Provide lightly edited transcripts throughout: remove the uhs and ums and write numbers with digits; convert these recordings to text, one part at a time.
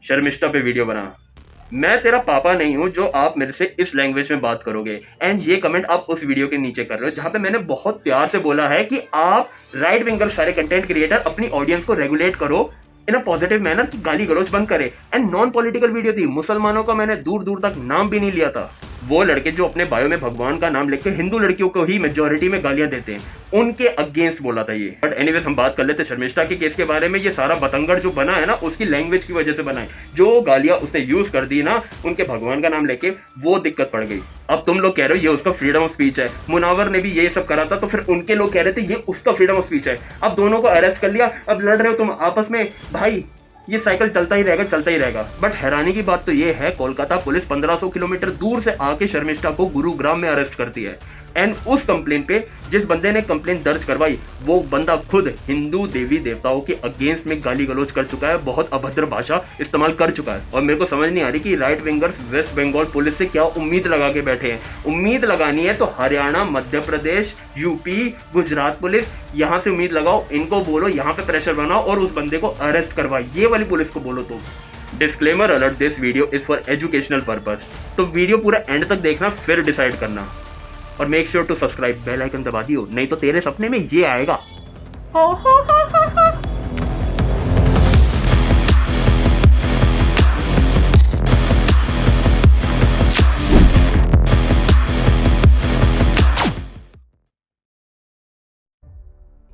शर्मिष्ठा पे वीडियो बना, मैं तेरा पापा नहीं हूं जो आप मेरे से इस लैंग्वेज में बात करोगे। एंड ये कमेंट आप उस वीडियो के नीचे कर रहे हो जहां पे मैंने बहुत प्यार से बोला है कि आप राइट विंगर सारे कंटेंट क्रिएटर अपनी ऑडियंस को रेगुलेट करो इन अ पॉजिटिव मैनर, गाली गलौज बंद करे। एंड नॉन पॉलिटिकल वीडियो थी, मुसलमानों का मैंने दूर दूर तक नाम भी नहीं लिया था। वो लड़के जो अपने बायो में भगवान का नाम लिख के हिंदू लड़कियों को ही मेजोरिटी में गालियां देते हैं, उनके अगेंस्ट बोला था ये। बट एनीवेज हम बात कर लेते हैं शर्मिष्ठा के केस के बारे में। ये सारा बतंगड़ जो बना है ना, उसकी लैंग्वेज की वजह से बना है। जो गालियां उसने यूज कर दी ना उनके भगवान का नाम लेके, वो दिक्कत पड़ गई। अब तुम लोग कह रहे हो ये उसका फ्रीडम ऑफ स्पीच है, मुनावर ने भी ये सब करा था, तो फिर उनके लोग कह रहे थे ये उसका फ्रीडम ऑफ स्पीच है। अब दोनों को अरेस्ट कर लिया, अब लड़ रहे हो तुम आपस में। भाई ये साइकिल चलता ही रहेगा, चलता ही रहेगा। बट हैरानी की बात तो ये है, कोलकाता पुलिस 1500 किलोमीटर दूर से आके शर्मिष्ठा को गुरुग्राम में अरेस्ट करती है। एंड उस कंप्लेन पे जिस बंदे ने कंप्लेन दर्ज करवाई, वो बंदा खुद हिंदू देवी देवताओं के अगेंस्ट में गाली गलौज कर चुका है, बहुत अभद्र भाषा इस्तेमाल कर चुका है। और मेरे को समझ नहीं आ रही कि right wingers West Bengal police से क्या उम्मीद लगा के बैठे हैं। उम्मीद लगानी है तो हरियाणा, मध्य प्रदेश, यूपी, गुजरात पुलिस, यहाँ से उम्मीद लगाओ। इनको बोलो यहाँ पे प्रेशर बनाओ और उस बंदे को अरेस्ट करवाओ। ये वाली पुलिस को बोलो। तो disclaimer alert, this video is for educational purpose. तो वीडियो पूरा एंड तक देखना, फिर डिसाइड करना। और make sure to subscribe, bell icon दबा दियो, नहीं तो तेरे सपने में ये आएगा।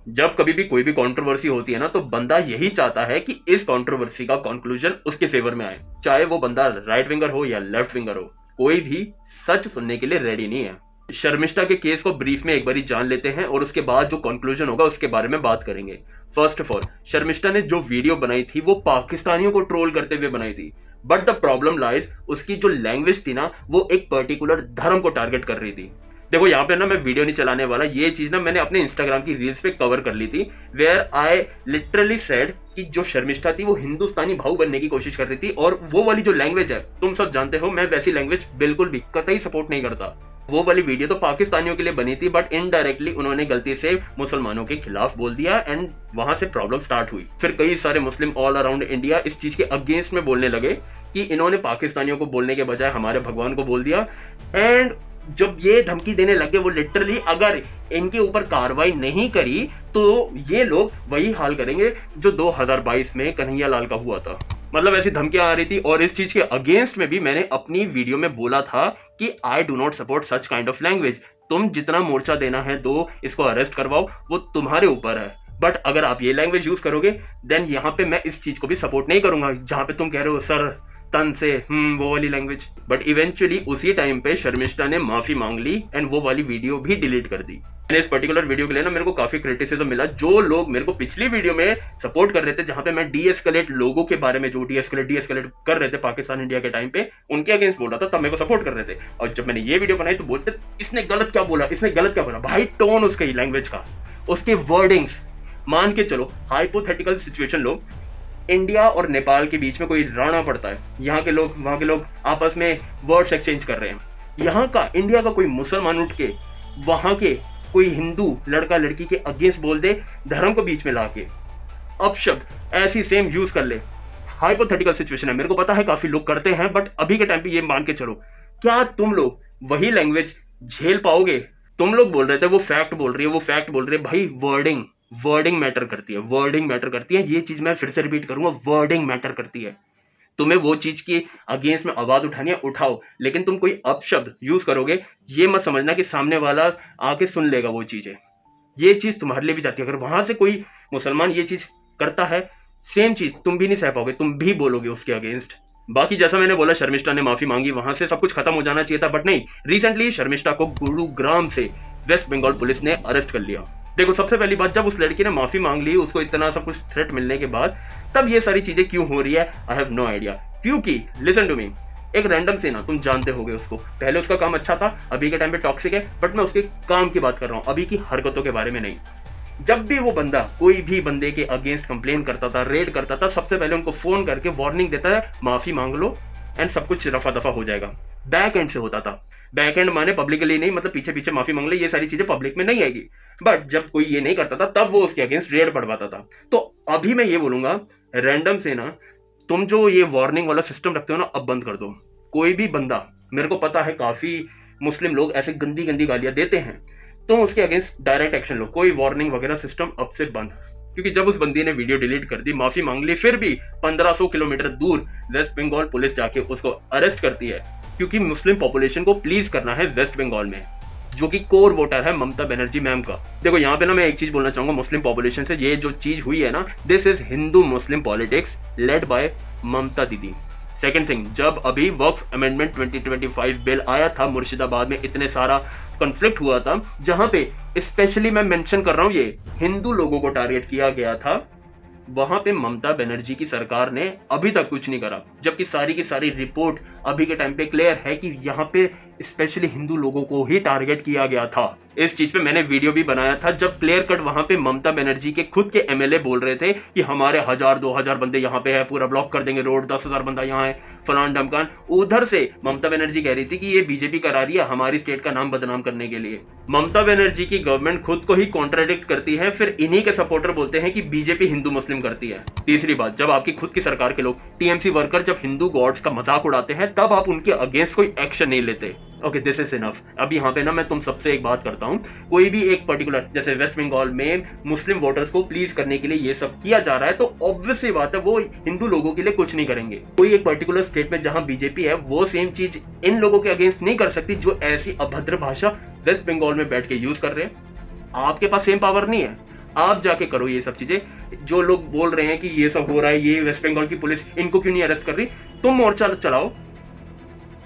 जब कभी भी कोई भी कंट्रोवर्सी होती है ना, तो बंदा यही चाहता है कि इस कंट्रोवर्सी का कंक्लूजन उसके फेवर में आए। चाहे वो बंदा राइट विंगर हो या लेफ्ट विंगर हो, कोई भी सच सुनने के लिए रेडी नहीं है। शर्मिष्ठा के केस को ब्रीफ में एक बारी जान लेते हैं और उसके बाद जो कंक्लूजन होगा उसके बारे में बात करेंगे। फर्स्ट ऑफ ऑल, शर्मिष्ठा ने जो वीडियो बनाई थी वो पाकिस्तानियों को ट्रोल करते हुए बनाई थी। बट द प्रॉब्लम लाइज, उसकी जो लैंग्वेज थी ना, वो एक पर्टिकुलर धर्म को टारगेट कर रही थी। देखो यहाँ पे ना मैं वीडियो नहीं चलाने वाला, ये चीज ना मैंने अपने इंस्टाग्राम की रील्स पे कवर कर ली थी, वेयर आई लिटरली सेड कि जो शर्मिष्ठा थी वो हिंदुस्तानी भाव बनने की कोशिश कर रही थी। और वो वाली जो लैंग्वेज है, तुम सब जानते हो मैं वैसी लैंग्वेज बिल्कुल भी कतई सपोर्ट नहीं करता। वो वाली वीडियो तो पाकिस्तानियों के लिए बनी थी, बट इनडायरेक्टली उन्होंने गलती से मुसलमानों के खिलाफ बोल दिया एंड वहां से प्रॉब्लम स्टार्ट हुई। फिर कई सारे मुस्लिम ऑल अराउंड इंडिया इस चीज के अगेंस्ट में बोलने लगे कि इन्होंने पाकिस्तानियों को बोलने के बजाय हमारे भगवान को बोल दिया। एंड जब ये धमकी देने लगे, वो लिटरली अगर इनके ऊपर कार्रवाई नहीं करी तो ये लोग वही हाल करेंगे जो 2022 में कन्हैया लाल का हुआ था। मतलब ऐसी धमकियां आ रही थी। और इस चीज के अगेंस्ट में भी मैंने अपनी वीडियो में बोला था कि I do not support such kind of language. तुम जितना मोर्चा देना है दो, इसको अरेस्ट करवाओ, वो तुम्हारे ऊपर है। बट अगर आप ये लैंग्वेज यूज करोगे देन यहाँ पे मैं इस चीज को भी सपोर्ट नहीं करूंगा जहां पे तुम कह रहे हो सर तन से वो वाली लैंग्वेज। बट इवेंचुअली उसी टाइम पे शर्मिष्ठा ने माफी मांग ली एंड वो वाली वीडियो भी डिलीट कर दी। इस पर्टिकुलर वीडियो के लिए ना मेरे को काफी क्रिटिसिज्म मिला। जो लोग मेरे को पिछली वीडियो में सपोर्ट कर रहे थे जहां पे मैं डीएस्केलेट लोगों के बारे में, जो डीएस्केलेट कर रहे थे पाकिस्तान इंडिया के टाइम पे, उनके अगेंस्ट बोल रहा था, तब मेरे को सपोर्ट कर रहे थे। और जब मैंने ये वीडियो बनाई तो बोलते इसने गलत क्या बोला, इसने गलत क्या बोला। भाई टोन उसके लैंग्वेज का, उसके वर्डिंग्स, मान के चलो हाइपोथेटिकल सिचुएशन लो, इंडिया और नेपाल के बीच में कोई राणा पड़ता है, यहाँ के लोग वहां के लोग आपस में वर्ड्स एक्सचेंज कर रहे हैं। यहाँ का इंडिया का कोई मुसलमान उठ के वहां के कोई हिंदू लड़का लड़की के अगेंस्ट बोल दे, धर्म को बीच में लाके अपशब्द ऐसी सेम यूज कर ले। हाइपोथेटिकल सिचुएशन है, मेरे को पता है काफी लोग करते हैं, बट अभी के टाइम पे ये मान के चलो, क्या तुम लोग वही लैंग्वेज झेल पाओगे? तुम लोग बोल रहे थे वो फैक्ट बोल रही है, वो फैक्ट बोल रही है। भाई वर्डिंग मैटर करती है, वर्डिंग मैटर करती है। ये चीज मैं फिर से रिपीट करूंगा, वर्डिंग मैटर करती है। तुम्हें वो चीज के अगेंस्ट में आवाज उठानी है, उठाओ, लेकिन तुम कोई अपशब्द यूज करोगे, ये मत समझना कि सामने वाला आके सुन लेगा वो चीजें। ये चीज तुम्हारे लिए भी जाती है। अगर वहां से कोई मुसलमान ये चीज करता है, सेम चीज तुम भी नहीं सह पाओगे, तुम भी बोलोगे उसके अगेंस्ट। बाकी जैसा मैंने बोला, शर्मिष्ठा ने माफी मांगी, वहां से सब कुछ खत्म हो जाना चाहिए था, बट नहीं। रिसेंटली शर्मिष्ठा को गुरुग्राम से वेस्ट बंगाल पुलिस ने अरेस्ट कर लिया। देखो सबसे पहली बात, जब उस लड़की ने माफी मांग ली, उसको इतना सब कुछ थ्रेट मिलने के बाद, तब ये सारी चीजें क्यों हो रही है, आई हैव नो आइडिया। क्योंकि लिसन टू मी, एक रैंडम से ना, तुम जानते होगे उसको, पहले उसका काम अच्छा था, अभी के टाइम पे टॉक्सिक है, बट मैं उसके काम की बात कर रहा हूँ, अभी की हरकतों के बारे में नहीं। जब भी वो बंदा कोई भी बंदे के अगेंस्ट कंप्लेन करता था, रेड करता था, सबसे पहले उनको फोन करके वार्निंग देता है, माफी मांग लो एंड सब कुछ रफा दफा हो जाएगा। बैक एंड से होता था। बैक एंड माने पब्लिकली नहीं, मतलब पीछे पीछे माफी मांग ले, ये सारी चीजें पब्लिक में नहीं आएगी। बट जब कोई ये नहीं करता था, तब वो उसके अगेंस्ट रेड पड़वाता था। तो अभी मैं ये बोलूंगा, रैंडम से ना तुम जो ये वार्निंग वाला सिस्टम रखते हो ना, अब बंद कर दो। कोई भी बंदा, मेरे को पता है काफी मुस्लिम लोग ऐसे गंदी गंदी गालियां देते हैं, तुम उसके अगेंस्ट डायरेक्ट एक्शन लो। कोई वार्निंग वगैरह सिस्टम अब से बंद। क्योंकि जब उस बंदी ने वीडियो डिलीट कर दी, माफी मांग ली, फिर भी 1500 किलोमीटर दूर वेस्ट बंगाल पुलिस जाके उसको अरेस्ट करती है, क्योंकि मुस्लिम पॉपुलेशन को प्लीज करना है वेस्ट बंगाल में, जो कि कोर वोटर है ममता बनर्जी मैम का। देखो यहाँ पे ना मैं एक चीज बोलना चाहूंगा मुस्लिम पॉपुलेशन से, ये जो चीज हुई है ना, this is Hindu Muslim politics led by Mamata Didi. Second thing, जब अभी वक्फ अमेंडमेंट 2025 बिल आया था, मुर्शिदाबाद में इतने सारा कॉन्फ्लिक्ट हुआ था, जहां पे स्पेशली मैं मेंशन कर रहा हूं, ये हिंदू लोगों को टारगेट किया गया था, वहां पे ममता बनर्जी की सरकार ने अभी तक कुछ नहीं करा, जबकि सारी की सारी रिपोर्ट अभी के टाइम पे क्लियर है कि यहाँ पे स्पेशली हिंदू लोगों को ही टारगेट किया गया था। इस चीज पे मैंने वीडियो भी बनाया था, जब क्लियर कट वहां पे ममता बनर्जी के खुद के एमएलए बोल रहे थे कि हमारे 1000-2000 बंदे यहाँ पे है, पूरा ब्लॉक कर देंगे रोड, 10,000 बंदा यहाँ है, फलान डमकान। उधर से ममता बनर्जी कह रही थी कि ये बीजेपी करा रही है हमारी स्टेट का नाम बदनाम करने के लिए। ममता बनर्जी की गवर्नमेंट खुद को ही कॉन्ट्राडिक्ट करती है, फिर इन्हीं के सपोर्टर बोलते हैं कि बीजेपी हिंदू मुस्लिम करती है। तीसरी बात, जब आपकी खुद की सरकार के लोग, टीएमसी वर्कर जब हिंदू गॉड्स का मजाक उड़ाते हैं, तब आप उनके अगेंस्ट कोई एक्शन नहीं लेते। Okay, this is enough. अब यहाँ पे ना मैं तुम सबसे एक बात करता हूँ, कोई भी एक पर्टिकुलर, जैसे वेस्ट बंगाल में मुस्लिम वोटर्स को प्लीज करने के लिए ये सब किया जा रहा है, तो ऑब्वियस सी बात है वो हिंदू लोगों के लिए कुछ नहीं करेंगे। कोई एक पर्टिकुलर स्टेट में जहां बीजेपी है, वो सेम चीज इन लोगों के अगेंस्ट नहीं कर सकती जो ऐसी अभद्र भाषा वेस्ट बंगाल में बैठ के यूज कर रहे हैं। आपके पास सेम पावर नहीं है, आप जाके करो ये सब चीजें। जो लोग बोल रहे हैं कि ये सब हो रहा है, ये वेस्ट बंगाल की पुलिस इनको क्यों नहीं अरेस्ट कर रही, तुम मोर्चा चलाओ,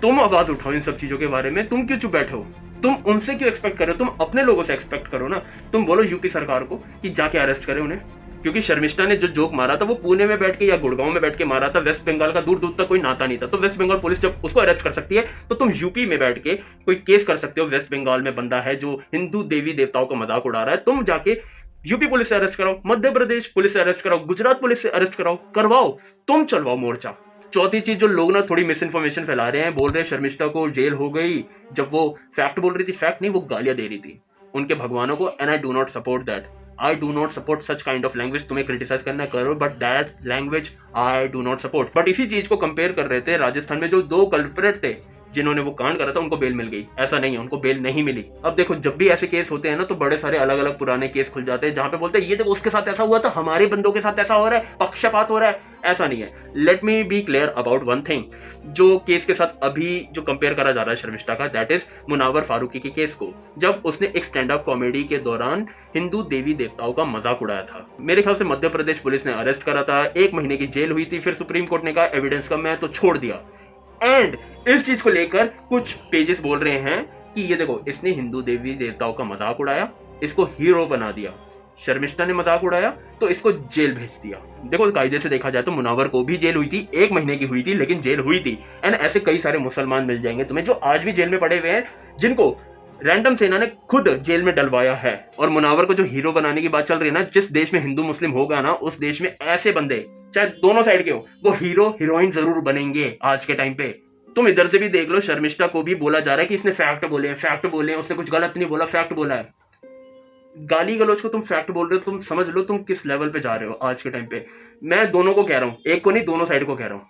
तुम आवाज उठाओ इन सब चीजों के बारे में। तुम क्यों चुप बैठो? तुम उनसे क्यों एक्सपेक्ट करो? तुम अपने लोगों से एक्सपेक्ट करो ना। तुम बोलो यूपी सरकार को कि जाके अरेस्ट करे उन्हें, क्योंकि शर्मिष्ठा ने जो जोक मारा था वो पुणे में बैठ के या गुड़गांव में बैठ के मारा था, वेस्ट बंगाल का दूर दूर तक कोई नाता नहीं था। तो वेस्ट बंगाल पुलिस जब उसको अरेस्ट कर सकती है, तो तुम यूपी में बैठ के कोई केस कर सकते हो, वेस्ट बंगाल में बंदा है जो हिंदू देवी देवताओं का मजाक उड़ा रहा है, तुम जाके यूपी पुलिस से अरेस्ट कराओ, मध्य प्रदेश पुलिस से अरेस्ट कराओ, गुजरात पुलिस से अरेस्ट कराओ, करवाओ, तुम चलवाओ मोर्चा। चौथी चीज, जो लोग ना थोड़ी मिस इन्फॉर्मेशन फैला रहे हैं, बोल रहे हैं शर्मिष्ठा को जेल हो गई, जब वो फैक्ट बोल रही थी। फैक्ट नहीं, वो गालियां दे रही थी उनके भगवानों को, and I do not support that. I do not support such kind of language. तुम्हें क्रिटिसाइज करना करो, but that language I do not support. But इसी चीज को कंपेयर कर रहे थे, राजस्थान में जो 2 कल्प्रेट थे जिन्होंने वो कांड करा था, उनको बेल मिल गई। ऐसा नहीं है, उनको बेल नहीं मिली। अब देखो, जब भी ऐसे केस होते हैं ना, तो बड़े सारे अलग अलग पुराने केस खुल जाते हैं, जहां पे बोलते हैं ये देखो उसके साथ ऐसा हुआ था, हमारे बंदों के साथ ऐसा हो रहा है, पक्षपात हो रहा है। ऐसा नहीं है। Let me be clear about one thing, जो केस के साथ अभी जो कंपेयर करा जा रहा है शर्मिष्ठा का, दैट इज मुनावर फारूकी के केस को, जब उसने एक स्टैंड अप कॉमेडी के दौरान हिंदू देवी देवताओं का मजाक उड़ाया था। मेरे ख्याल से मध्य प्रदेश पुलिस ने अरेस्ट करा था, 1 महीने की जेल हुई थी, फिर सुप्रीम कोर्ट ने कहा एविडेंस कम है तो छोड़ दिया। एंड इस चीज को लेकर कुछ पेजेस बोल रहे हैं कि ये देखो इसने हिंदू देवी देवताओं का मजाक उड़ाया, इसको हीरो बना दिया। शर्मिष्ठा ने मजाक उड़ाया तो इसको जेल भेज दिया। देखो, कायदे से देखा जाए तो मुनावर को भी जेल हुई थी, 1 महीने की हुई थी, लेकिन जेल हुई थी। एंड ऐसे कई सारे मुसलमान मिल जाएंगे तुम्हें जो आज भी जेल में पड़े हुए हैं, जिनको रैंडम सेना ने खुद जेल में डलवाया है। और मुनावर को जो हीरो बनाने की बात चल रही है ना, जिस देश में हिंदू मुस्लिम होगा ना, उस देश में ऐसे बंदे, चाहे दोनों साइड के हो, वो हीरो हीरोइन जरूर बनेंगे आज के टाइम पे। तुम इधर से भी देख लो, शर्मिष्ठा को भी बोला जा रहा है कि इसने फैक्ट बोले, उसने कुछ गलत नहीं बोला, फैक्ट बोला है। गाली गलौज को तुम फैक्ट बोल रहे हो, तुम समझ लो तुम किस लेवल पे जा रहे हो आज के टाइम पे। मैं दोनों को कह रहा हूँ, एक को नहीं, दोनों साइड को कह रहा हूँ।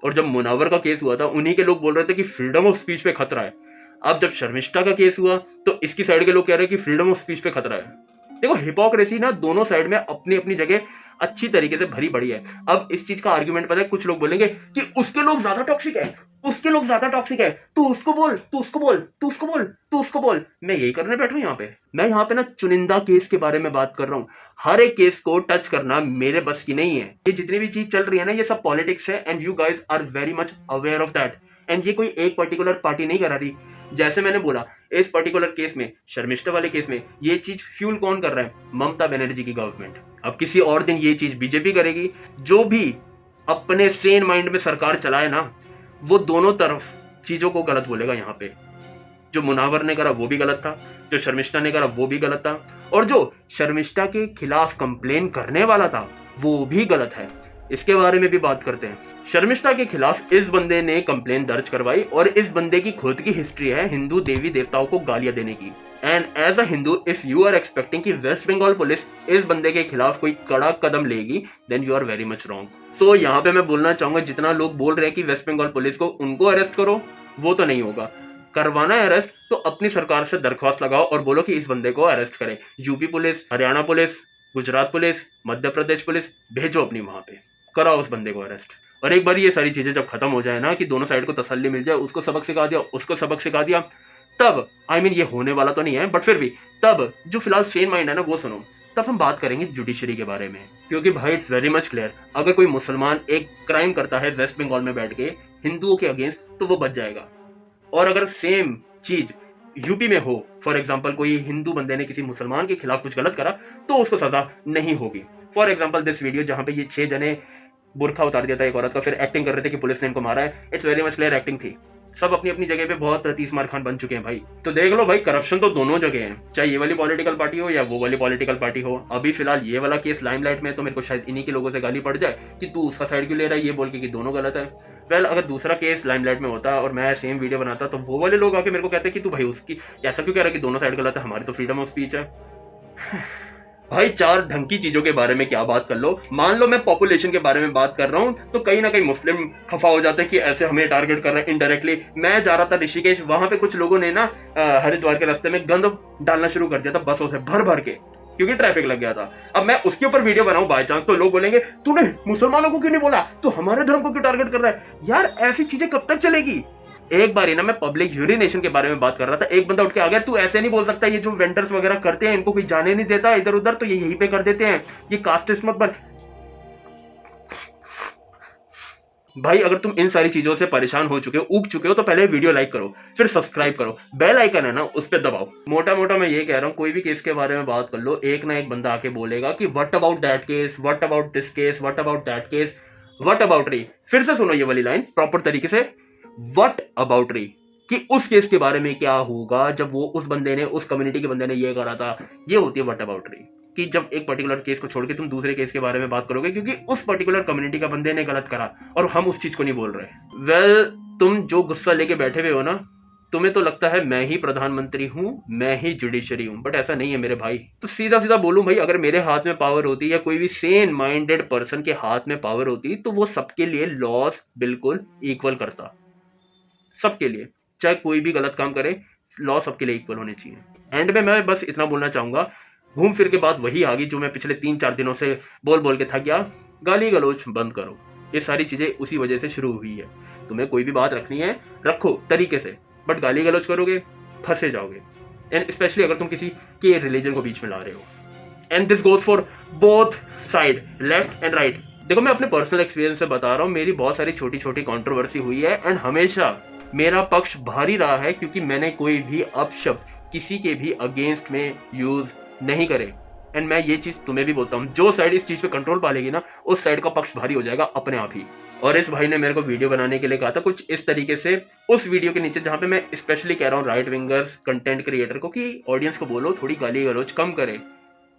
और जब मुनावर का केस हुआ था, उन्हीं के लोग बोल रहे थे कि फ्रीडम ऑफ स्पीच पे खतरा है। अब जब शर्मिष्ठा का केस हुआ तो इसकी साइड के लोग कह रहे हैं कि फ्रीडम ऑफ स्पीच पे खतरा है। देखो, हिपोक्रेसी ना दोनों साइड में अपनी अपनी जगह अच्छी तरीके से भरी पड़ी है। अब इस चीज का आर्ग्यूमेंट पता है, कुछ लोग बोलेंगे कि उसके लोग ज्यादा टॉक्सिक है, तू उसको बोल। मैं यही करने बैठा हूं यहाँ पे। मैं यहाँ पे ना चुनिंदा केस के बारे में बात कर रहा हूँ, हर एक केस को टच करना मेरे बस की नहीं है। ये जितनी भी चीज चल रही है ना, ये सब पॉलिटिक्स है, and you guys are very much aware of that. And ये कोई एक पर्टिकुलर पार्टी नहीं करा रही। जैसे मैंने बोला, इस पर्टिकुलर केस में, शर्मिष्ठा वाले केस में, ये चीज फ्यूल कौन कर रहा है? ममता बनर्जी की गवर्नमेंट। अब किसी और दिन ये चीज बीजेपी करेगी। जो भी अपने सेन माइंड में सरकार चलाए ना, वो दोनों तरफ चीजों को गलत बोलेगा। यहाँ पे जो मुनावर ने करा वो भी गलत था, जो शर्मिष्ठा ने करा वो भी गलत था, और जो शर्मिष्ठा के खिलाफ कंप्लेन करने वाला था वो भी गलत है। इसके बारे में भी बात करते हैं। शर्मिष्ठा के खिलाफ इस बंदे ने कंप्लेन दर्ज करवाई, और इस बंदे की खुद की हिस्ट्री है हिंदू देवी देवताओं को गालियां देने की। And as a Hindu if you are expecting कि वेस्ट बंगाल पुलिस इस बंदे के खिलाफ कोई कड़ा कदम लेगी, then you are very much wrong. So यहाँ पे मैं बोलना चाहूंगा, जितना लोग बोल रहे हैं कि वेस्ट बंगाल पुलिस को उनको अरेस्ट करो, वो तो नहीं होगा। करवाना है अरेस्ट तो अपनी सरकार से दरख्वास्त लगाओ और बोलो कि इस बंदे को अरेस्ट करें। UP police, Haryana police, Gujarat police, Madhya Pradesh police, भेजो अपनी वहां पे, कराओ उस बंदे को अरेस्ट। और एक बार ये सारी चीजें जब खत्म हो जाए ना, कि दोनों साइड को तसल्ली मिल जाए, उसको सबक सिखा दिया, उसको सबक सिखा दिया, तब ये होने वाला तो नहीं है, बट फिर भी तब जो फिलहाल सेन माइंड है ना, वो सुनो, तब हम बात करेंगे जुडिशरी के बारे में। क्योंकि भाई इट्स वेरी मच क्लियर, अगर कोई मुसलमान एक क्राइम करता है वेस्ट बंगाल में बैठ के हिंदुओं के अगेंस्ट, तो वो बच जाएगा। और अगर सेम चीज यूपी में हो, फॉर एग्जाम्पल कोई हिंदू बंदे ने किसी मुसलमान के खिलाफ कुछ गलत करा, तो उसको सजा नहीं होगी। फॉर एग्जाम्पल दिस वीडियो जहां पे ये 6 जने बुरखा उतार दिया था एक औरत का, फिर एक्टिंग कर रहे थे कि पुलिस ने इनको मारा है, it's very much clear acting थी। सब अपनी अपनी जगह पे बहुत तीस मार खान बन चुके हैं भाई। तो देख लो भाई, करप्शन तो दोनों जगह है, चाहे ये वाली पॉलिटिकल पार्टी हो या वो वाली पॉलिटिकल पार्टी हो। अभी फिलहाल ये वाला केस लाइमलाइट में, तो मेरे को शायद इन्हीं के लोगों से गाली पड़ जाए कि तू उसका साइड क्यों ले रहा है, ये बोल के कि दोनों गलत है। वेल, अगर दूसरा केस लाइमलाइट में होता और मैं सेम वीडियो बनाता, तो वो वाले लोग आके मेरे को कहते कि तू भाई उसकी ऐसा क्यों कह रहा है कि दोनों साइड गलत है, हमारी तो फ्रीडम ऑफ स्पीच है। भाई चार ढंग की चीजों के बारे में क्या बात कर लो। मान लो मैं पॉपुलेशन के बारे में बात कर रहा हूँ, तो कहीं ना कहीं मुस्लिम खफा हो जाते हैं कि ऐसे हमें टारगेट कर रहे हैं इनडायरेक्टली। मैं जा रहा था ऋषिकेश, वहां पे कुछ लोगों ने ना हरिद्वार के रास्ते में गंद डालना शुरू कर दिया था बसों से भर भर के, क्योंकि ट्रैफिक लग गया था। अब मैं उसके ऊपर वीडियो बनाऊं बाय चांस, तो लोग बोलेंगे तूने मुसलमानों को क्यों नहीं बोला, तू हमारे धर्म को क्यों टारगेट कर रहा है। यार ऐसी चीजें कब तक चलेगी। एक बार ना मैं पब्लिक यूरिनेशन के बारे में बात कर रहा था, एक बंदा उठ के आ गया, तू ऐसे नहीं बोल सकता, ये जो वेंडर्स वगैरह करते हैं इनको कोई जाने नहीं देता इधर उधर, तो ये यहीं पे कर देते हैं, ये कास्टिस्ट मत बन। भाई अगर तुम इन सारी चीजों से परेशान हो चुके हो, उग चुके हो, तो पहले वीडियो लाइक करो, फिर सब्सक्राइब करो, बेल आइकन है ना उस पर दबाओ। मोटा मोटा मैं ये कह रहा हूँ, कोई भी केस के बारे में बात कर लो, एक ना एक बंदा आके बोलेगा कि what about that case, what about this case, what about that case, what about री। फिर से सुनो ये वाली लाइन प्रॉपर तरीके से, व्हाट अबाउट री, कि उस केस के बारे में क्या होगा जब वो उस बंदे ने, उस कम्युनिटी के बंदे ने ये करा था। ये होती है व्हाट अबाउट री, कि जब एक पर्टिकुलर केस को छोड़ के तुम दूसरे केस के बारे में बात करोगे, क्योंकि उस पर्टिकुलर कम्युनिटी का बंदे ने गलत करा और हम उस चीज को नहीं बोल रहे। वेल, तुम जो गुस्सा लेके बैठे हुए हो ना, तुम्हें तो लगता है मैं ही प्रधानमंत्री हूं, मैं ही जुडिशरी हूं, बट ऐसा नहीं है मेरे भाई। तो सीधा सीधा बोलूं भाई, अगर मेरे हाथ में पावर होती या कोई भी सेन माइंडेड पर्सन के हाथ में पावर होती, तो वो सबके लिए लॉस बिल्कुल इक्वल करता, सबके लिए, चाहे कोई भी गलत काम करे, लॉ सबके लिए इक्वल होने चाहिए। एंड में मैं बस इतना बोलना चाहूंगा, घूम फिर के बात वही आ गई जो मैं पिछले 3-4 दिनों से बोल बोल के थक गया, गाली गलोच बंद करो। ये सारी चीजें उसी वजह से शुरू हुई है। तुम्हें कोई भी बात रखनी है रखो तरीके से, बट गाली गलोच करोगे फंसे जाओगे। एंड स्पेशली अगर तुम किसी के रिलीजन को बीच में ला रहे हो। And this goes for both side, left and right. देखो मैं अपने पर्सनल एक्सपीरियंस से बता रहा हूँ, मेरी बहुत सारी छोटी छोटी कंट्रोवर्सी हुई है, एंड हमेशा मेरा पक्ष भारी रहा है, क्योंकि मैंने कोई भी अपशब्द किसी के भी अगेंस्ट में यूज नहीं करे। एंड मैं ये चीज तुम्हें भी बोलता हूँ, जो साइड इस चीज पे कंट्रोल पा लेगी ना, उस साइड का पक्ष भारी हो जाएगा अपने आप ही। और इस भाई ने मेरे को वीडियो बनाने के लिए कहा था कुछ इस तरीके से, उस वीडियो के नीचे जहां पे मैं स्पेशली कह रहा हूँ राइट विंगर्स कंटेंट क्रिएटर को कि ऑडियंस को बोलो थोड़ी गाली गलौज कम करे,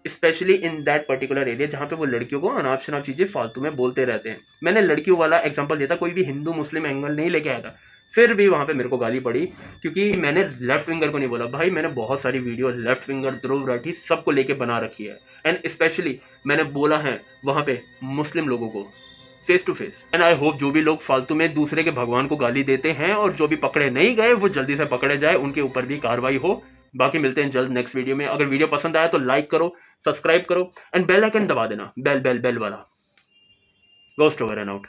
specially in that particular area जहाँ पे वो लड़कियों को अनाप शनाप चीजें फालतू में बोलते रहते हैं। मैंने लड़कियों वाला एग्जांपल दिया था, कोई भी हिंदू मुस्लिम एंगल नहीं लेके आया था, फिर भी वहां पे मेरे को गाली पड़ी, क्योंकि मैंने लेफ्ट विंगर को नहीं बोला। भाई मैंने बहुत सारी video left winger, Dhruv Rathee सबको लेके बना रखी है, एंड स्पेशली मैंने बोला है वहां पे मुस्लिम लोगों को face to face. And I hope जो भी लोग फालतू में दूसरे के भगवान को गाली देते हैं और जो भी पकड़े नहीं गए वो जल्दी से पकड़े जाए, उनके ऊपर भी कार्रवाई हो। बाकी मिलते हैं जल्द नेक्स्ट वीडियो में। अगर वीडियो पसंद आया तो लाइक करो, सब्सक्राइब करो, एंड बेल आइकन दबा देना, बेल बेल बेल वाला। Ghost over and out.